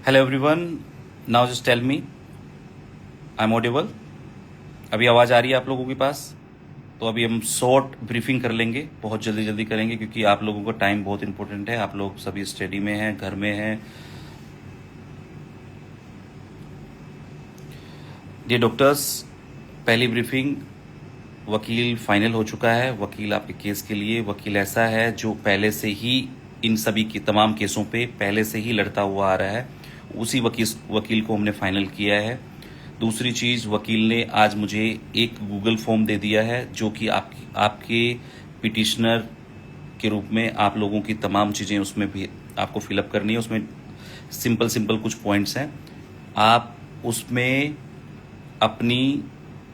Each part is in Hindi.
Hello everyone, now just tell me, I am audible? अभी आवाज़ आ रही है आप लोगों के पास? तो अभी हम शॉर्ट ब्रीफिंग कर लेंगे, बहुत जल्दी जल्दी करेंगे क्योंकि आप लोगों का टाइम बहुत इंपॉर्टेंट है। आप लोग सभी स्टडी में हैं, घर में हैं। डियर डॉक्टर्स, पहली ब्रीफिंग, वकील फाइनल हो चुका है। वकील आपके केस के लिए वकील ऐसा है जो पहले से ही इन सभी की तमाम केसों पे पहले से ही लड़ता हुआ आ रहा है। उसी वकील को हमने फाइनल किया है। दूसरी चीज़, वकील ने आज मुझे एक गूगल फॉर्म दे दिया है जो कि आपके पिटिशनर के रूप में आप लोगों की तमाम चीज़ें उसमें भी आपको फिलअप करनी है। उसमें सिंपल सिंपल कुछ पॉइंट्स हैं, आप उसमें अपनी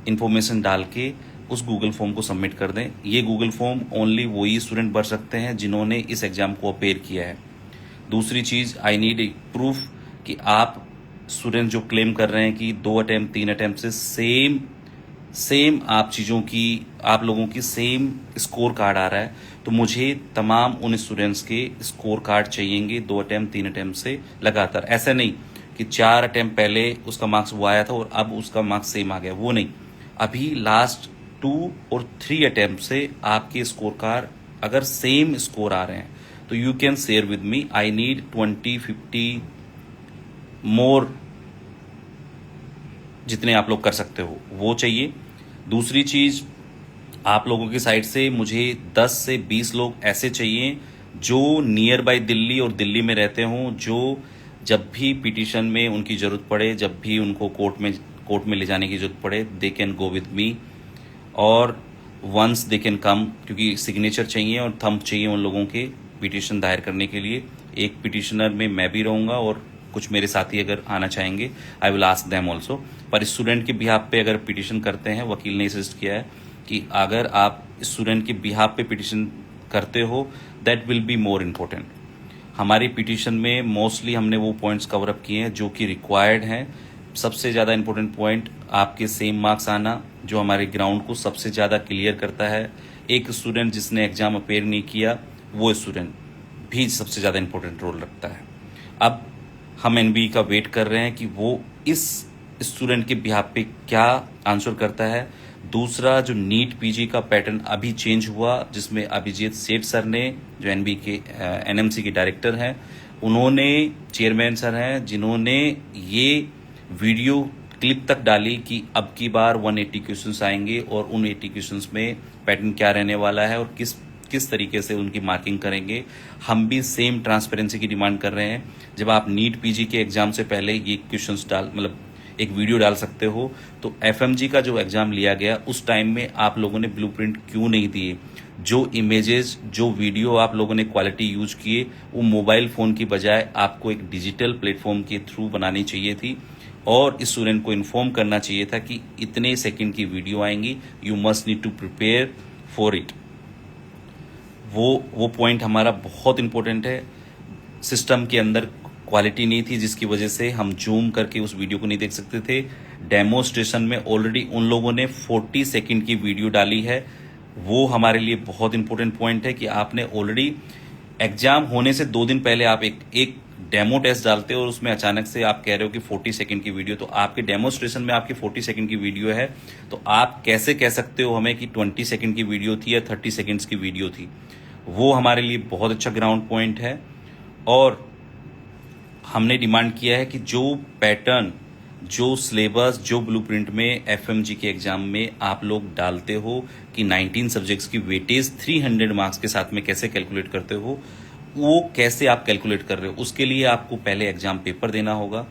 इंफॉर्मेशन डाल के उस गूगल फॉर्म को सबमिट कर दें। ये गूगल फॉर्म ओनली वही स्टूडेंट भर सकते हैं जिन्होंने इस एग्ज़ाम को अपेयर किया है। दूसरी चीज़, आई नीड एक प्रूफ कि आप स्टूडेंट जो क्लेम कर रहे हैं कि 2 अटैम्प्ट 3 अटैम्प्ट से सेम आप चीज़ों की आप लोगों की सेम स्कोर कार्ड आ रहा है, तो मुझे तमाम उन स्टूडेंट्स के स्कोर कार्ड चाहिएंगे 2 अटैम्प्ट 3 अटैम्प्ट से लगातार। ऐसा नहीं कि 4 अटैम्प्ट पहले उसका मार्क्स वो आया था और अब उसका मार्क्स सेम आ गया, वो नहीं। अभी लास्ट 2 और 3 अटैम्प्ट से आपके स्कोर कार्ड अगर सेम स्कोर आ रहे हैं तो you can share with me. I need 20-50 मोर, जितने आप लोग कर सकते हो वो चाहिए। दूसरी चीज़, आप लोगों की साइड से मुझे 10 से 20 लोग ऐसे चाहिए जो नियर बाय दिल्ली और दिल्ली में रहते हों, जो जब भी पिटीशन में उनकी ज़रूरत पड़े, जब भी उनको कोर्ट में ले जाने की ज़रूरत पड़े, they can go with me और वंस दे कैन कम, क्योंकि सिग्नेचर चाहिए और थंब चाहिए उन लोगों के पिटीशन दायर करने के लिए। एक पिटीशनर में मैं भी रहूँगा और कुछ मेरे साथी अगर आना चाहेंगे, I will ask them also. पर स्टूडेंट के बिहाफ पे अगर पिटीशन करते हैं, वकील ने सजेस्ट किया है कि अगर आप स्टूडेंट के बिहाफ पे पिटीशन करते हो, that will be more important. हमारी पिटीशन में मोस्टली हमने वो पॉइंट्स कवर अप किए हैं जो कि रिक्वायर्ड हैं। सबसे ज़्यादा इम्पोर्टेंट पॉइंट आपके सेम मार्क्स आना, जो हमारे ग्राउंड को सबसे ज़्यादा क्लियर करता है। एक स्टूडेंट जिसने एग्ज़ाम अपेयर नहीं किया, वो स्टूडेंट भी सबसे ज़्यादा इम्पोर्टेंट रोल रखता है। अब हम एनबीई का वेट कर रहे हैं कि वो इस स्टूडेंट के बिहाफ पे क्या आंसर करता है। दूसरा, जो नीट पीजी का पैटर्न अभी चेंज हुआ, जिसमें अभिजीत सेठ सर ने, जो एनबीई के एनएमसी के डायरेक्टर हैं, उन्होंने, चेयरमैन सर हैं, जिन्होंने ये वीडियो क्लिप तक डाली कि अब की बार 180 क्वेश्चंस आएंगे और उन 80 क्वेश्चंस में पैटर्न क्या रहने वाला है और किस तरीके से उनकी मार्किंग करेंगे। हम भी सेम ट्रांसपेरेंसी की डिमांड कर रहे हैं। जब आप नीट पीजी के एग्जाम से पहले ये क्वेश्चंस एक वीडियो डाल सकते हो, तो एफएमजी का जो एग्जाम लिया गया उस टाइम में आप लोगों ने ब्लूप्रिंट क्यों नहीं दिए? जो इमेजेस, जो वीडियो आप लोगों ने क्वालिटी यूज किए, वो मोबाइल फ़ोन की बजाय आपको एक डिजिटल प्लेटफॉर्म के थ्रू बनानी चाहिए थी और स्टूडेंट को इन्फॉर्म करना चाहिए था कि इतने सेकंड की वीडियो आएंगी, you must need to prepare for it. वो पॉइंट हमारा बहुत इंपॉर्टेंट है। सिस्टम के अंदर क्वालिटी नहीं थी जिसकी वजह से हम जूम करके उस वीडियो को नहीं देख सकते थे। डेमोस्ट्रेशन में ऑलरेडी उन लोगों ने 40 सेकंड की वीडियो डाली है। वो हमारे लिए बहुत इंपॉर्टेंट पॉइंट है कि आपने ऑलरेडी एग्जाम होने से 2 दिन पहले आप एक डेमो टेस्ट डालते हो और उसमें अचानक से आप कह रहे हो कि 40 सेकंड की वीडियो, तो आपके डेमोस्ट्रेशन में आपकी 40 सेकंड की वीडियो है, तो आप कैसे कह सकते हो हमें कि 20 सेकंड की वीडियो थी या 30 सेकंड्स की वीडियो थी? वो हमारे लिए बहुत अच्छा ग्राउंड पॉइंट है। और हमने डिमांड किया है कि जो पैटर्न, जो सिलेबस, जो ब्लूप्रिंट में एफएमजी के एग्जाम में आप लोग डालते हो कि 19 सब्जेक्ट्स की वेटेज 300 मार्क्स के साथ में कैसे कैलकुलेट करते हो, वो कैसे आप कैलकुलेट कर रहे हो, उसके लिए आपको पहले एग्जाम पेपर देना होगा।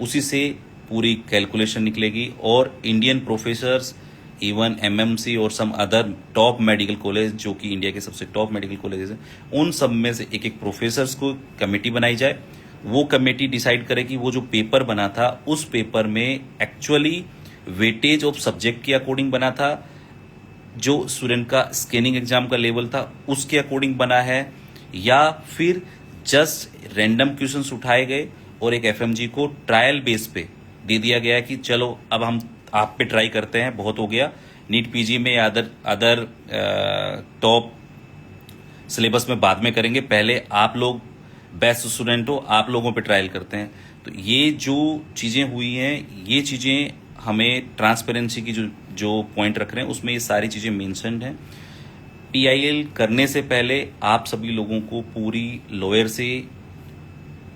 उसी से पूरी कैलकुलेशन निकलेगी और इंडियन प्रोफेसर्स, इवन एमएमसी और some other top medical college, जो कि इंडिया के सबसे टॉप मेडिकल कॉलेजेस हैं, उन सब में से एक प्रोफेसर्स को कमेटी बनाई जाए। वो कमेटी डिसाइड करे कि वो जो पेपर बना था उस पेपर में एक्चुअली वेटेज ऑफ सब्जेक्ट के अकॉर्डिंग बना था, जो स्टूडेंट का स्कैनिंग एग्जाम का लेवल था उसके अकॉर्डिंग बना है, या फिर जस्ट रैंडम क्वेश्चंस उठाए गए और एक एफएमजी को ट्रायल बेस पे दे दिया गया कि चलो अब हम आप पे ट्राई करते हैं, बहुत हो गया। नीट पीजी में या अदर टॉप सिलेबस में बाद में करेंगे, पहले आप लोग बेस्ट स्टूडेंट हो, आप लोगों पे ट्रायल करते हैं। तो ये जो चीज़ें हुई हैं, ये चीज़ें हमें ट्रांसपेरेंसी की जो जो पॉइंट रख रहे हैं उसमें ये सारी चीज़ें मेंशन्ड हैं। पीआईएल करने से पहले आप सभी लोगों को पूरी लॉयर से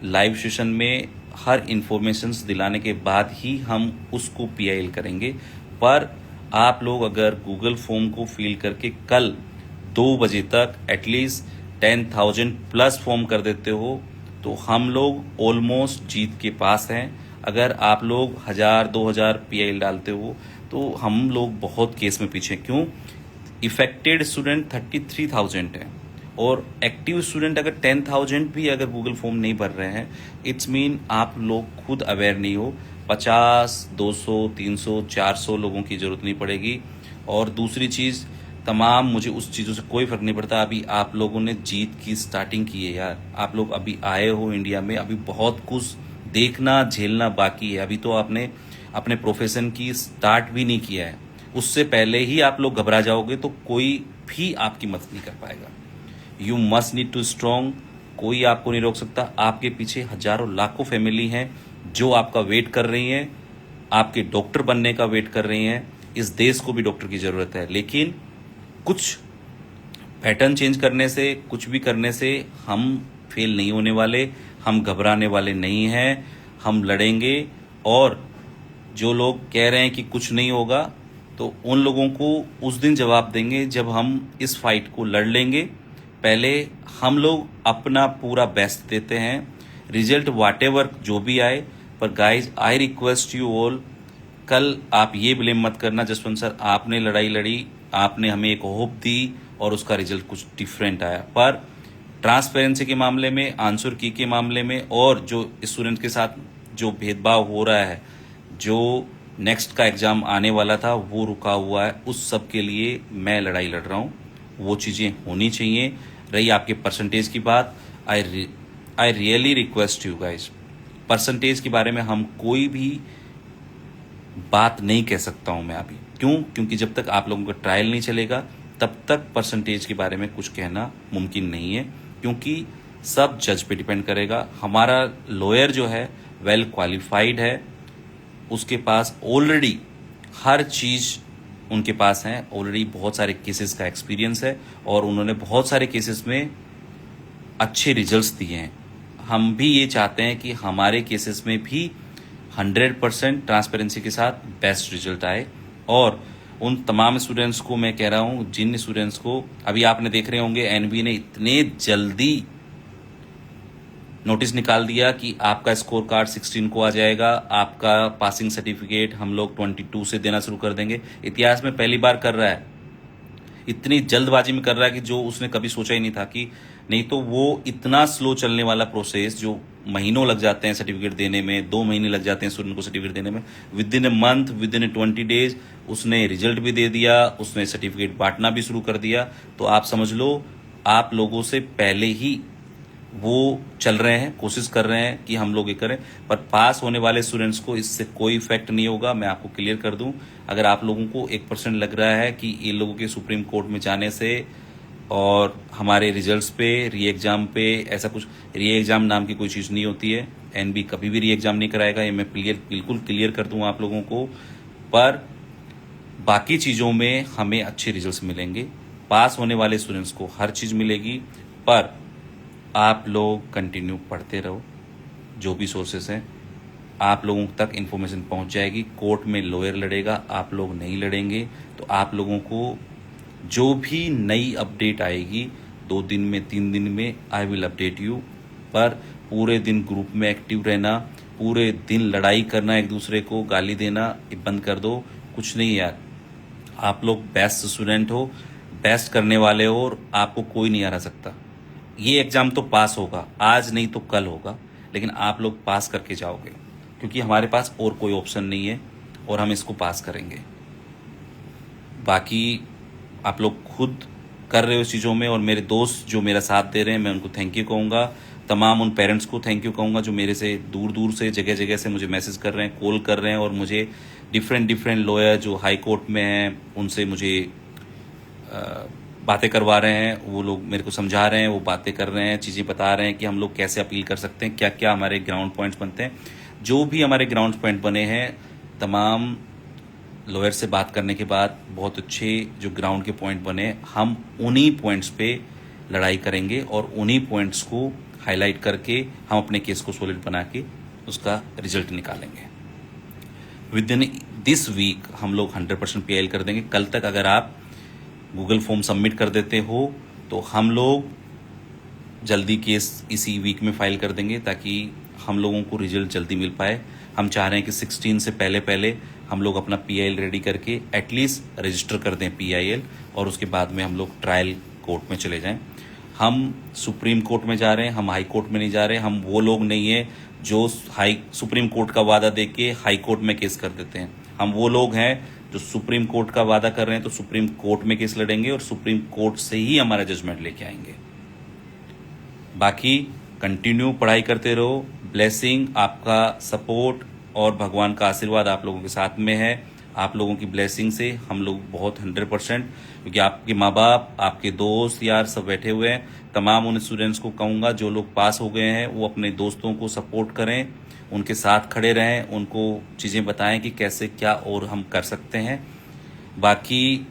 लाइव सेशन में हर इंफॉर्मेशंस दिलाने के बाद ही हम उसको पीआईएल करेंगे। पर आप लोग अगर गूगल फॉर्म को फिल करके कल 2 बजे तक एटलीस्ट 10,000 प्लस फॉर्म कर देते हो तो हम लोग ऑलमोस्ट जीत के पास हैं। अगर आप लोग 1,000-2,000 पीआईएल डालते हो तो हम लोग बहुत केस में पीछे। क्यों? इफेक्टेड स्टूडेंट 33,000 है और एक्टिव स्टूडेंट अगर 10,000 भी अगर गूगल फॉर्म नहीं भर रहे हैं, इट्स मीन आप लोग खुद अवेयर नहीं हो। 50, 200, 300, 400 लोगों की जरूरत नहीं पड़ेगी। और दूसरी चीज़, तमाम मुझे उस चीज़ों से कोई फर्क नहीं पड़ता। अभी आप लोगों ने जीत की स्टार्टिंग की है यार। आप लोग अभी आए हो इंडिया में, अभी बहुत कुछ देखना झेलना बाकी है। अभी तो आपने अपने प्रोफेशन की स्टार्ट भी नहीं किया है, उससे पहले ही आप लोग घबरा जाओगे तो कोई भी आपकी मदद नहीं कर पाएगा। You must need to strong. कोई आपको नहीं रोक सकता। आपके पीछे हजारों लाखों फैमिली हैं जो आपका वेट कर रही हैं, आपके डॉक्टर बनने का वेट कर रही हैं। इस देश को भी डॉक्टर की ज़रूरत है, लेकिन कुछ पैटर्न चेंज करने से, कुछ भी करने से हम फेल नहीं होने वाले, हम घबराने वाले नहीं हैं। हम लड़ेंगे। और जो लोग कह रहे हैं कि कुछ नहीं होगा, तो उन लोगों को उस दिन जवाब देंगे जब हम इस फाइट को लड़ लेंगे। पहले हम लोग अपना पूरा बेस्ट देते हैं, रिजल्ट वाटेवर जो भी आए। पर guys, I request you all, कल आप ये ब्लेम मत करना जसवंत सर आपने लड़ाई लड़ी, आपने हमें एक होप दी और उसका रिजल्ट कुछ डिफरेंट आया। पर ट्रांसपेरेंसी के मामले में, आंसर की के मामले में, और जो स्टूडेंट के साथ जो भेदभाव हो रहा है, जो नेक्स्ट का एग्ज़ाम आने वाला था वो रुका हुआ है, उस सब के लिए मैं लड़ाई लड़ रहा हूँ। वो चीज़ें होनी चाहिए। रही आपके परसेंटेज की बात, I really request you guys, percentage के बारे में हम कोई भी बात नहीं कह सकता हूँ मैं अभी। क्यों? क्योंकि जब तक आप लोगों का ट्रायल नहीं चलेगा तब तक परसेंटेज के बारे में कुछ कहना मुमकिन नहीं है, क्योंकि सब जज पे डिपेंड करेगा। हमारा लॉयर जो है वेल क्वालिफाइड है, उसके पास ऑलरेडी हर चीज़ उनके पास है, ऑलरेडी बहुत सारे केसेस का एक्सपीरियंस है और उन्होंने बहुत सारे केसेस में अच्छे रिजल्ट्स दिए हैं। हम भी ये चाहते हैं कि हमारे केसेस में भी 100% ट्रांसपेरेंसी के साथ बेस्ट रिजल्ट आए। और उन तमाम स्टूडेंट्स को मैं कह रहा हूँ, जिन स्टूडेंट्स को अभी आपने देख रहे होंगे एनबी ने इतने जल्दी नोटिस निकाल दिया कि आपका स्कोर कार्ड 16 को आ जाएगा, आपका पासिंग सर्टिफिकेट हम लोग 22 से देना शुरू कर देंगे। इतिहास में पहली बार कर रहा है, इतनी जल्दबाजी में कर रहा है कि जो उसने कभी सोचा ही नहीं था। कि नहीं तो वो इतना स्लो चलने वाला प्रोसेस जो महीनों लग जाते हैं सर्टिफिकेट देने में, 2 महीने लग जाते हैं स्टूडेंट को सर्टिफिकेट देने में, with in a month, with in A 20 days उसने रिजल्ट भी दे दिया, उसने सर्टिफिकेट बांटना भी शुरू कर दिया। तो आप समझ लो, आप लोगों से पहले ही वो चल रहे हैं, कोशिश कर रहे हैं कि हम लोग ये करें। पर पास होने वाले स्टूडेंट्स को इससे कोई इफेक्ट नहीं होगा, मैं आपको क्लियर कर दूं। अगर आप लोगों को 1% लग रहा है कि ये लोगों के सुप्रीम कोर्ट में जाने से और हमारे रिजल्ट्स पे, री एग्ज़ाम पे, ऐसा कुछ, री एग्ज़ाम नाम की कोई चीज़ नहीं होती है। एनबी कभी भी री एग्ज़ाम नहीं कराएगा, ये मैं बिल्कुल क्लियर कर दूँ आप लोगों को। पर बाकी चीज़ों में हमें अच्छे रिजल्ट्स मिलेंगे, पास होने वाले स्टूडेंट्स को हर चीज़ मिलेगी। पर आप लोग कंटिन्यू पढ़ते रहो, जो भी सोर्सेस हैं आप लोगों तक इन्फॉर्मेशन पहुंच जाएगी। कोर्ट में लॉयर लड़ेगा, आप लोग नहीं लड़ेंगे। तो आप लोगों को जो भी नई अपडेट आएगी 2 दिन में, 3 दिन में, आई विल अपडेट यू। पर पूरे दिन ग्रुप में एक्टिव रहना, पूरे दिन लड़ाई करना, एक दूसरे को गाली देना, ये बंद कर दो। कुछ नहीं यार, आप लोग बेस्ट स्टूडेंट हो, बेस्ट करने वाले हो और आपको कोई नहीं हरा सकता। ये एग्ज़ाम तो पास होगा, आज नहीं तो कल होगा, लेकिन आप लोग पास करके जाओगे, क्योंकि हमारे पास और कोई ऑप्शन नहीं है और हम इसको पास करेंगे। बाकी आप लोग खुद कर रहे हो इस चीज़ों में, और मेरे दोस्त जो मेरा साथ दे रहे हैं मैं उनको थैंक यू कहूँगा। तमाम उन पेरेंट्स को थैंक यू कहूँगा जो मेरे से दूर दूर से, जगह जगह से मुझे मैसेज कर रहे हैं, कॉल कर रहे हैं, और मुझे डिफरेंट लॉयर जो हाई कोर्ट में हैं उनसे मुझे बातें करवा रहे हैं, वो लोग मेरे को समझा रहे हैं, वो बातें कर रहे हैं, चीज़ें बता रहे हैं कि हम लोग कैसे अपील कर सकते हैं, क्या क्या हमारे ग्राउंड पॉइंट्स बनते हैं। जो भी हमारे ग्राउंड पॉइंट बने हैं, तमाम लॉयर से बात करने के बाद बहुत अच्छे जो ग्राउंड के पॉइंट बने, हम उन्हीं पॉइंट्स पे लड़ाई करेंगे और उन्हीं पॉइंट्स को हाईलाइट करके हम अपने केस को सॉलिड बना के उसका रिजल्ट निकालेंगे। विद इन दिस वीक हम लोग 100% पीआईएल कर देंगे। कल तक अगर आप गूगल फॉर्म सबमिट कर देते हो तो हम लोग जल्दी केस इसी वीक में फाइल कर देंगे, ताकि हम लोगों को रिजल्ट जल्दी मिल पाए। हम चाह रहे हैं कि 16 से पहले पहले हम लोग अपना पीआईएल रेडी करके एटलीस्ट रजिस्टर कर दें पीआईएल, और उसके बाद में हम लोग ट्रायल कोर्ट में चले जाएं। हम सुप्रीम कोर्ट में जा रहे हैं, हम हाई कोर्ट में नहीं जा रहे हैं। हम वो लोग नहीं है जो सुप्रीम कोर्ट का वादा दे के हाई कोर्ट में केस कर देते हैं। हम वो लोग हैं जो सुप्रीम कोर्ट का वादा कर रहे हैं तो सुप्रीम कोर्ट में केस लड़ेंगे और सुप्रीम कोर्ट से ही हमारा जजमेंट लेके आएंगे। बाकी कंटिन्यू पढ़ाई करते रहो। ब्लेसिंग, आपका सपोर्ट और भगवान का आशीर्वाद आप लोगों के साथ में है। आप लोगों की ब्लेसिंग से हम लोग बहुत 100%, क्योंकि आपके माँ बाप, आपके दोस्त यार सब बैठे हुए हैं। तमाम उन स्टूडेंट्स को कहूँगा जो लोग पास हो गए हैं वो अपने दोस्तों को सपोर्ट करें, उनके साथ खड़े रहें, उनको चीज़ें बताएं कि कैसे क्या और हम कर सकते हैं। बाकी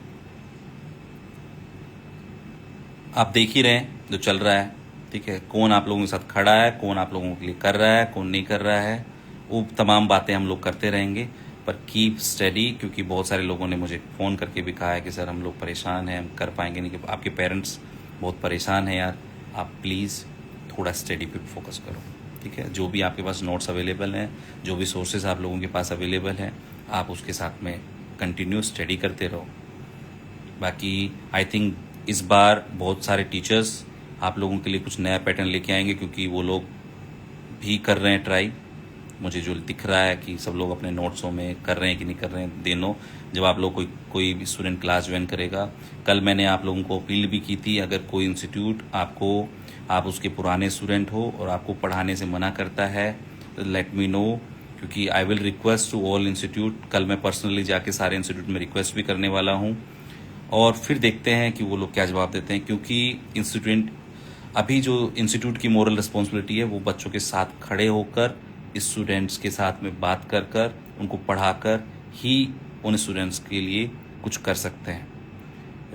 आप देख ही रहे हैं जो चल रहा है, ठीक है। कौन आप लोगों के साथ खड़ा है, कौन आप लोगों के लिए कर रहा है, कौन नहीं कर रहा है, वो तमाम बातें हम लोग करते रहेंगे। पर कीप स्टडी, क्योंकि बहुत सारे लोगों ने मुझे फ़ोन करके भी कहा है कि सर हम लोग परेशान हैं, हम कर पाएंगे नहीं, कि आपके पेरेंट्स बहुत परेशान हैं यार। आप प्लीज़ थोड़ा स्टडी पे फोकस करो, ठीक है। जो भी आपके पास नोट्स अवेलेबल हैं, जो भी सोर्सेज आप लोगों के पास अवेलेबल हैं, आप उसके साथ में कंटिन्यू स्टडी करते रहो। बाकी आई थिंक इस बार बहुत सारे टीचर्स आप लोगों के लिए कुछ नया पैटर्न लेके आएंगे, क्योंकि वो लोग भी कर रहे हैं ट्राई। मुझे जो दिख रहा है कि सब लोग अपने नोट्सों में कर रहे हैं कि नहीं कर रहे हैं, देनो। जब आप लोग कोई भी स्टूडेंट क्लास ज्वाइन करेगा, कल मैंने आप लोगों को अपील भी की थी, अगर कोई इंस्टीट्यूट आप उसके पुराने स्टूडेंट हो और आपको पढ़ाने से मना करता है तो लेट मी नो, क्योंकि I will request to all institute. कल मैं पर्सनली जाके सारे इंस्टीट्यूट में रिक्वेस्ट भी करने वाला हूँ, और फिर देखते हैं कि वो लोग क्या जवाब देते हैं। क्योंकि अभी जो इंस्टीट्यूट की मोरल रिस्पॉन्सिबिलिटी है वो बच्चों के साथ खड़े होकर, स्टूडेंट्स के साथ में बात कर कर, उनको पढ़ाकर ही उन स्टूडेंट्स के लिए कुछ कर सकते हैं।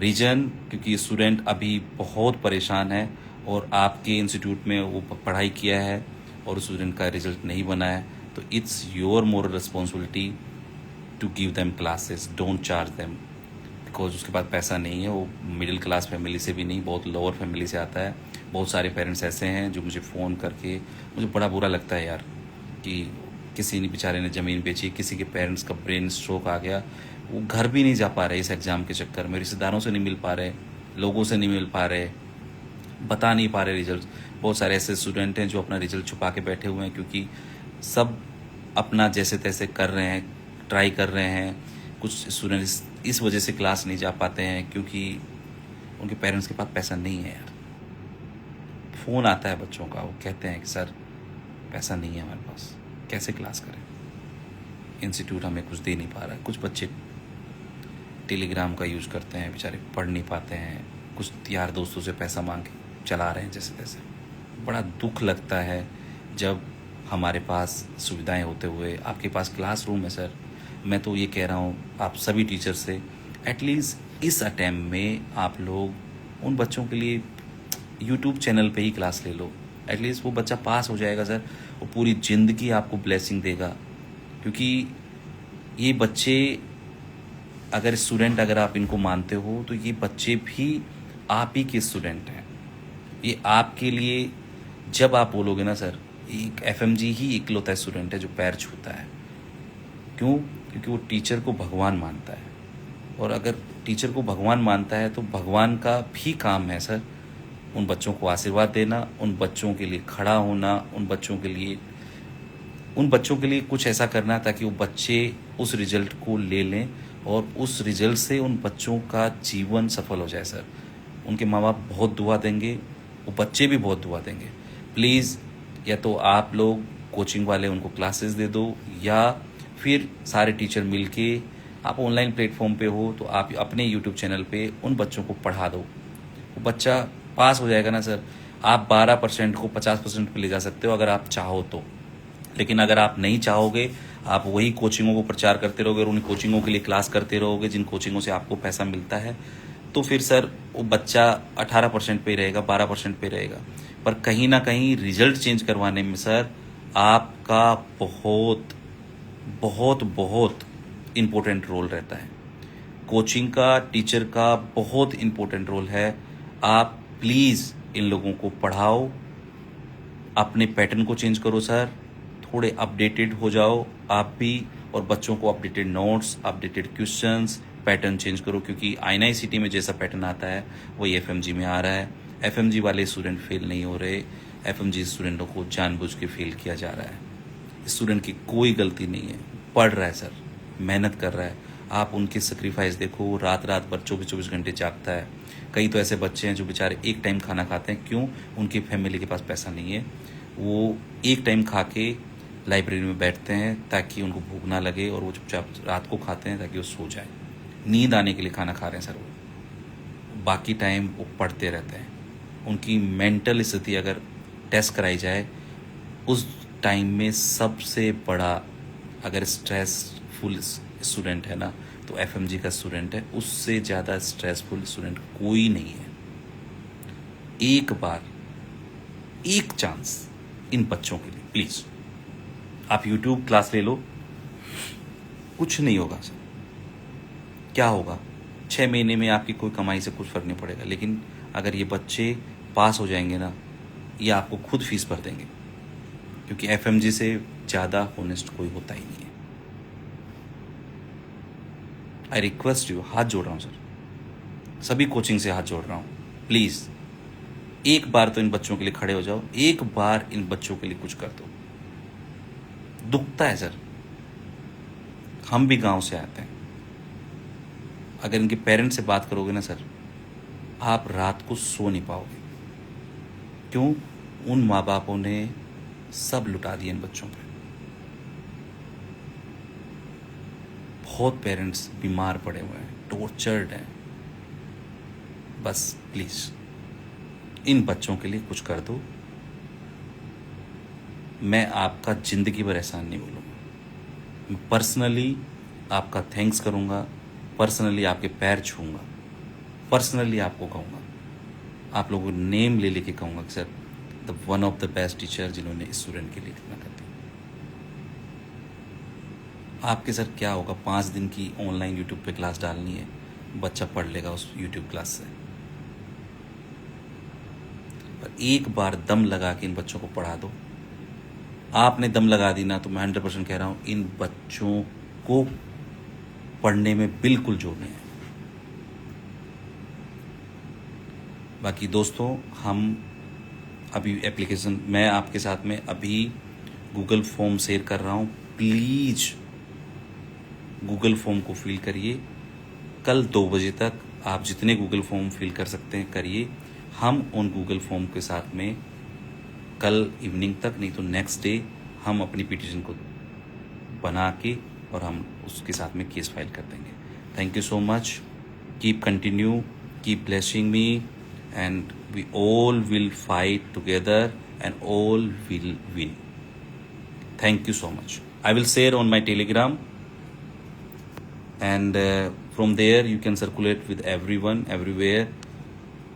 रीजन, क्योंकि स्टूडेंट अभी बहुत परेशान है और आपके इंस्टीट्यूट में वो पढ़ाई किया है और स्टूडेंट का रिजल्ट नहीं बना है, तो it's your moral responsibility to give them classes, don't charge them, because उसके पास पैसा नहीं है। वो मिडिल क्लास फैमिली से भी नहीं, बहुत लोअर फैमिली से आता है। बहुत सारे पेरेंट्स ऐसे हैं जो मुझे फ़ोन करके, मुझे बड़ा बुरा लगता है यार कि किसी ने बेचारे ने ज़मीन बेची, किसी के पेरेंट्स का ब्रेन स्ट्रोक आ गया, वो घर भी नहीं जा पा रहे इस एग्ज़ाम के चक्कर में, रिश्तेदारों से नहीं मिल पा रहे, लोगों से नहीं मिल पा रहे, बता नहीं पा रहे रिजल्ट। बहुत सारे ऐसे स्टूडेंट हैं जो अपना रिजल्ट छुपा के बैठे हुए हैं, क्योंकि सब अपना जैसे तैसे कर रहे हैं, ट्राई कर रहे हैं। कुछ स्टूडेंट्स इस वजह से क्लास नहीं जा पाते हैं क्योंकि उनके पेरेंट्स के पास पैसा नहीं है यार। फ़ोन आता है बच्चों का, वो कहते हैं कि सर पैसा नहीं है हमारे पास, कैसे क्लास करें, इंस्टीट्यूट हमें कुछ दे नहीं पा रहा है। कुछ बच्चे टेलीग्राम का यूज़ करते हैं, बेचारे पढ़ नहीं पाते हैं, कुछ यार दोस्तों से पैसा मांग के चला रहे हैं जैसे तैसे। बड़ा दुख लगता है जब हमारे पास सुविधाएं होते हुए आपके पास क्लासरूम है। सर मैं तो ये कह रहा हूँ आप सभी टीचर से, एटलीस्ट इस अटैम्प्ट में आप लोग उन बच्चों के लिए यूट्यूब चैनल पे ही क्लास ले लो। एटलीस्ट वो बच्चा पास हो जाएगा सर, वो पूरी ज़िंदगी आपको ब्लेसिंग देगा। क्योंकि ये बच्चे अगर आप इनको मानते हो तो ये बच्चे भी आप ही के स्टूडेंट हैं। ये आपके लिए, जब आप बोलोगे ना सर, एक एफएमजी ही इकलौता स्टूडेंट है जो पैर छूता है। क्यों? क्योंकि वो टीचर को भगवान मानता है, और अगर टीचर को भगवान मानता है तो भगवान का भी काम है सर उन बच्चों को आशीर्वाद देना, उन बच्चों के लिए खड़ा होना, उन बच्चों के लिए कुछ ऐसा करना ताकि वो बच्चे उस रिजल्ट को ले लें और उस रिजल्ट से उन बच्चों का जीवन सफल हो जाए। सर उनके माँ बाप बहुत दुआ देंगे, वो बच्चे भी बहुत दुआ देंगे। प्लीज़ या तो आप लोग कोचिंग वाले उनको क्लासेस दे दो, या फिर सारे टीचर मिलके, आप ऑनलाइन प्लेटफॉर्म पे हो तो आप अपने यूट्यूब चैनल पे उन बच्चों को पढ़ा दो वो बच्चा पास हो जाएगा ना सर। आप 12% को 50% पे ले जा सकते हो अगर आप चाहो तो, लेकिन अगर आप नहीं चाहोगे, आप वही कोचिंगों को प्रचार करते रहोगे और उन कोचिंगों के लिए क्लास करते रहोगे जिन कोचिंगों से आपको पैसा मिलता है, तो फिर सर वो बच्चा 18% पे ही रहेगा, 12% पे रहेगा। पर कहीं ना कहीं रिजल्ट चेंज करवाने में सर आपका बहुत बहुत बहुत इम्पोर्टेंट रोल रहता है। कोचिंग का, टीचर का बहुत इम्पोर्टेंट रोल है। आप प्लीज़ इन लोगों को पढ़ाओ, अपने पैटर्न को चेंज करो सर, थोड़े अपडेटेड हो जाओ आप भी, और बच्चों को updated notes, updated questions, pattern change करो, क्योंकि INICT में जैसा पैटर्न आता है वही FMG में आ रहा है। FMG वाले स्टूडेंट फेल नहीं हो रहे, FMG स्टूडेंटों को जानबूझ के फेल किया जा रहा है। स्टूडेंट की कोई गलती नहीं है, पढ़ रहा है सर, मेहनत कर रहा है। आप उनके सेक्रीफाइस देखो, रात रात भर 24-24 घंटे जागता है। कई तो ऐसे बच्चे हैं जो बेचारे एक टाइम खाना खाते हैं, क्यों? उनकी फैमिली के पास पैसा नहीं है, वो एक टाइम खा के लाइब्रेरी में बैठते हैं ताकि उनको भूख ना लगे, और वो चुपचाप रात को खाते हैं ताकि वो सो जाए। नींद आने के लिए खाना खा रहे हैं सर वो, बाकी टाइम वो पढ़ते रहते हैं। उनकी मेंटल स्थिति अगर टेस्ट कराई जाए, उस टाइम में सबसे बड़ा अगर स्ट्रेसफुल स्टूडेंट है ना, तो FMG का स्टूडेंट है। उससे ज़्यादा स्ट्रेसफुल स्टूडेंट कोई नहीं है। एक बार, एक चांस इन बच्चों के लिए प्लीज़, आप YouTube क्लास ले लो, कुछ नहीं होगा सर। क्या होगा? 6 महीने में आपकी कोई कमाई से कुछ फ़र्क नहीं पड़ेगा, लेकिन अगर ये बच्चे पास हो जाएंगे ना, ये आपको खुद फीस भर देंगे, क्योंकि FMG से ज़्यादा होनेस्ट कोई होता ही नहीं है। आई रिक्वेस्ट यू, हाथ जोड़ रहा हूँ सर, सभी कोचिंग से हाथ जोड़ रहा हूँ, प्लीज़ एक बार तो इन बच्चों के लिए खड़े हो जाओ, एक बार इन बच्चों के लिए कुछ कर दो। दुखता है सर, हम भी गांव से आते हैं। अगर इनके पेरेंट्स से बात करोगे ना सर, आप रात को सो नहीं पाओगे। क्यों? उन माँ बापों ने सब लुटा दिए इन बच्चों पे। बहुत पेरेंट्स बीमार पड़े हुए हैं, टॉर्चर्ड हैं। बस प्लीज़ इन बच्चों के लिए कुछ कर दो। मैं आपका ज़िंदगी भर एहसान नहीं बोलूँगा, मैं पर्सनली आपका थैंक्स करूँगा, पर्सनली आपके पैर छूँगा, पर्सनली आपको कहूँगा, आप लोगों को नेम ले लेके कहूँगा कि sir the one of the best teacher जिन्होंने स्टूडेंट के लिए इतना कर दिया। आपके सर क्या होगा, 5 दिन की ऑनलाइन YouTube पे क्लास डालनी है, बच्चा पढ़ लेगा उस YouTube क्लास से। पर एक बार दम लगा के इन बच्चों को पढ़ा दो। आपने दम लगा दी ना, तो मैं 100% कह रहा हूँ इन बच्चों को पढ़ने में बिल्कुल जोर नहीं है। बाकी दोस्तों, हम अभी एप्लीकेशन, मैं आपके साथ में अभी गूगल फॉर्म शेयर कर रहा हूँ, प्लीज़ गूगल फॉर्म को फिल करिए। कल 2 बजे तक आप जितने गूगल फॉर्म फिल कर सकते हैं करिए। हम उन गूगल फॉर्म के साथ में कल इवनिंग तक, नहीं तो नेक्स्ट डे, हम अपनी पिटीशन को बना के और हम उसके साथ में केस फाइल कर देंगे। Thank you so much, keep continue, keep blessing me, and we all will fight together and all will win. Thank you so much. I will share on my Telegram, and from there you can circulate with everyone everywhere,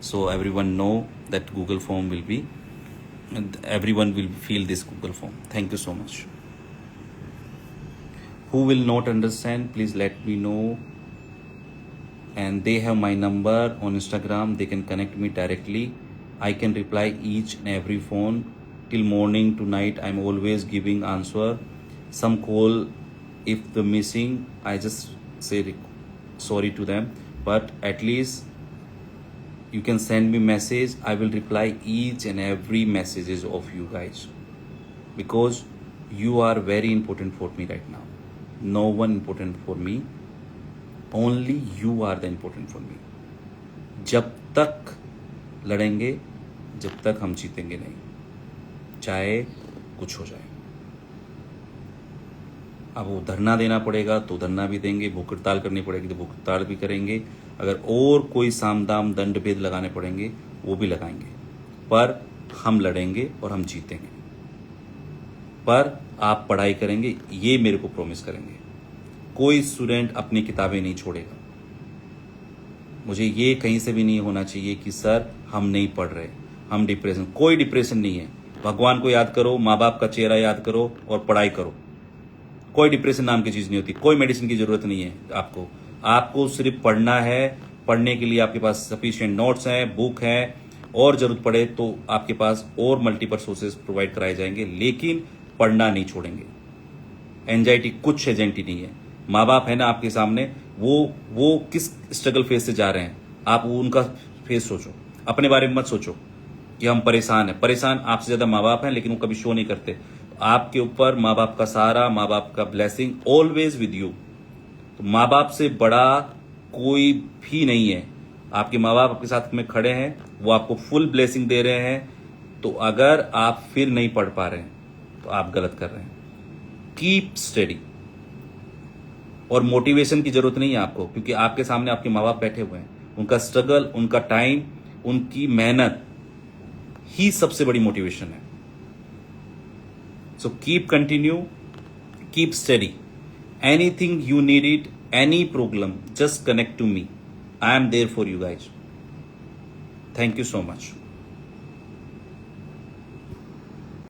so everyone know that Google form will be, and everyone will fill this Google form. Thank you so much. Who will not understand, please let me know. And they have my number on Instagram, they can connect me directly. I can reply each and every phone till morning to night. I'm always giving answer. Some call, if the missing, I just say sorry to them, but at least you can send me message. I will reply each and every messages of you guys, because you are very important for me right now. No one important for me, only you are the important for me. जब तक लड़ेंगे, जब तक हम जीतेंगे नहीं, चाहे कुछ हो जाए। अब वो धरना देना पड़ेगा तो धरना भी देंगे, भूख हड़ताल करनी पड़ेगी तो भूख हड़ताल भी करेंगे, अगर और कोई साम दाम दंड भेद लगाने पड़ेंगे वो भी लगाएंगे, पर हम लड़ेंगे और हम जीतेंगे। पर आप पढ़ाई करेंगे, ये मेरे को प्रॉमिस करेंगे। कोई स्टूडेंट अपनी किताबें नहीं छोड़ेगा। मुझे ये कहीं से भी नहीं होना चाहिए कि सर हम नहीं पढ़ रहे, हम डिप्रेशन, कोई डिप्रेशन नहीं है। भगवान को याद करो, माँ बाप का चेहरा याद करो और पढ़ाई करो। कोई डिप्रेशन नाम की चीज़ नहीं होती, कोई मेडिसिन की ज़रूरत नहीं है आपको। आपको सिर्फ पढ़ना है, पढ़ने के लिए आपके पास सफिशिएंट नोट्स हैं, बुक है, और ज़रूरत पड़े तो आपके पास और मल्टीपल सोर्सेज प्रोवाइड कराए जाएंगे, लेकिन पढ़ना नहीं छोड़ेंगे। एंजाइटी कुछ एजेंटी नहीं है। माँ बाप है ना आपके सामने, वो किस स्ट्रगल फेज से जा रहे हैं, आप उनका फेज सोचो, अपने बारे में मत सोचो कि हम परेशान हैं। परेशान आपसे ज़्यादा माँ बाप हैं, लेकिन वो कभी शो नहीं करते। आपके ऊपर माँ बाप का सहारा, माँ बाप का ब्लेसिंग ऑलवेज विद यू। तो माँ बाप से बड़ा कोई भी नहीं है। आपके माँ बाप आपके साथ में खड़े हैं, वो आपको फुल ब्लेसिंग दे रहे हैं। तो अगर आप फिर नहीं पढ़ पा रहे हैं तो आप गलत कर रहे हैं। Keep study. और मोटिवेशन की जरूरत नहीं है आपको, क्योंकि आपके सामने आपके माँ बाप बैठे हुए हैं। उनका स्ट्रगल, उनका टाइम, उनकी मेहनत ही सबसे बड़ी मोटिवेशन है। So keep continue, keep study. Anything you need it, any problem, just connect to me. I am there for you guys. Thank you so much.